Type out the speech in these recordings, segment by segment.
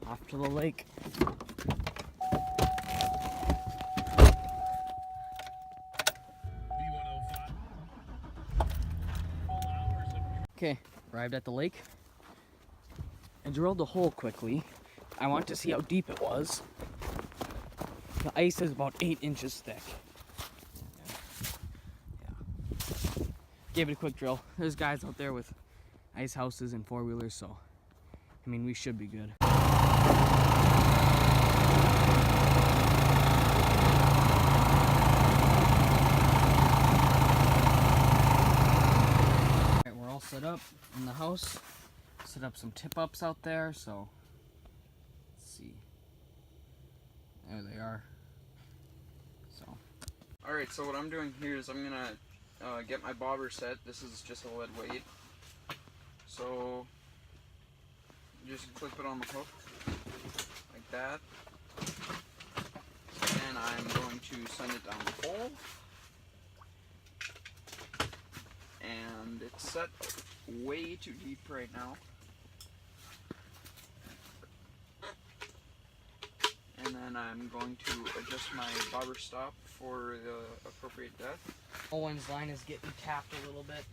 off to the lake. Okay, arrived at the lake. I drilled a hole quickly. I want to see how deep it was. The ice is about 8 inches thick. Yeah. Gave it a quick drill. There's guys out there with ice houses and 4-wheelers, so I mean, we should be good. Alright, we're all set up in the house. Set up some tip-ups out there, so let's see. There they are. So. Alright, so what I'm doing here is I'm gonna get my bobber set. This is just a lead weight. So just clip it on the hook like that. And I'm going to send it down the hole. And it's set way too deep right now. And then I'm going to adjust my bobber stop for the appropriate depth. Owen's line is getting tapped a little bit.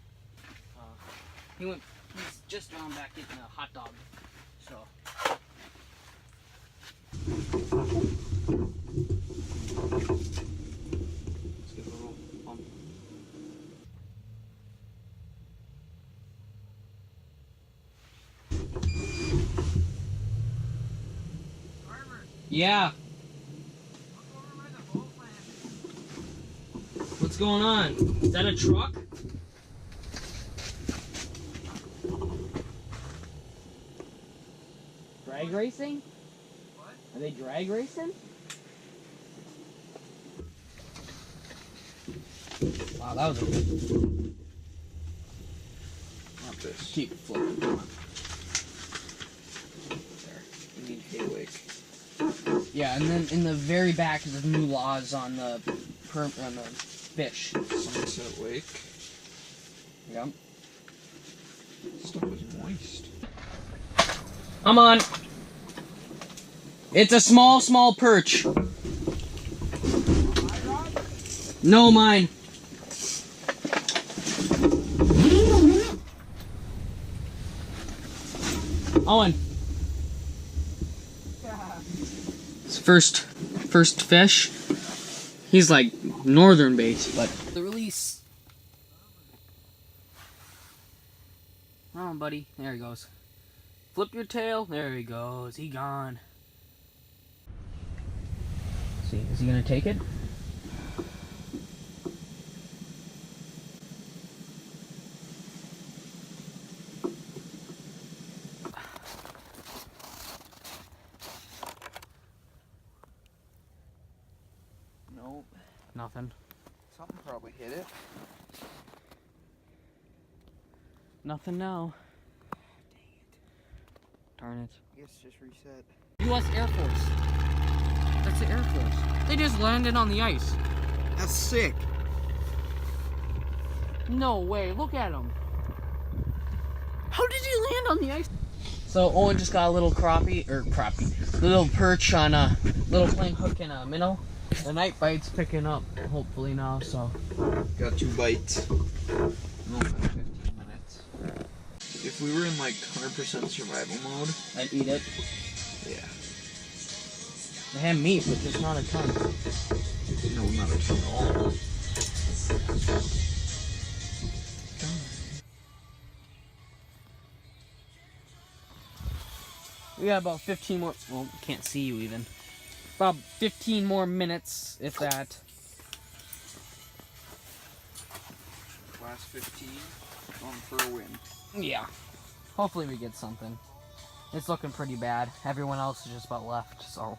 He's just gone back getting a hot dog. So. Let's give it a little pump. Yeah. What's going on? Is that a truck? Drag racing? What? Are they drag racing? Wow, that was a good. Not this. Keep it floating. Come on. There. You need hay wake. Yeah, and then in the very back is the new laws on the fish. Sunset wake. Yep. Stuff is moist. Come on. It's a small perch. No, mine. Owen. It's first fish. He's like northern bass, but the release. Come on, buddy. There he goes. Flip your tail. There he goes. He gone. Let's see, is he gonna take it? Nope. Nothing. Something probably hit it. Nothing now. Darn it. I guess just reset. U.S. Air Force. That's the Air Force. They just landed on the ice. That's sick. No way. Look at him. How did he land on the ice? So Owen just got a little little perch on a little plain hook and a minnow. The night bite's picking up, hopefully now, so. Got 2 bites. No, 15 minutes. If we were in like 100% survival mode, I'd eat it. yeah. They have meat, but just not a ton. No, not a ton at all. We got about 15 more, well, can't see you even. About 15 more minutes, if that. Last 15, going for a win. Yeah. Hopefully we get something. It's looking pretty bad. Everyone else is just about left, so.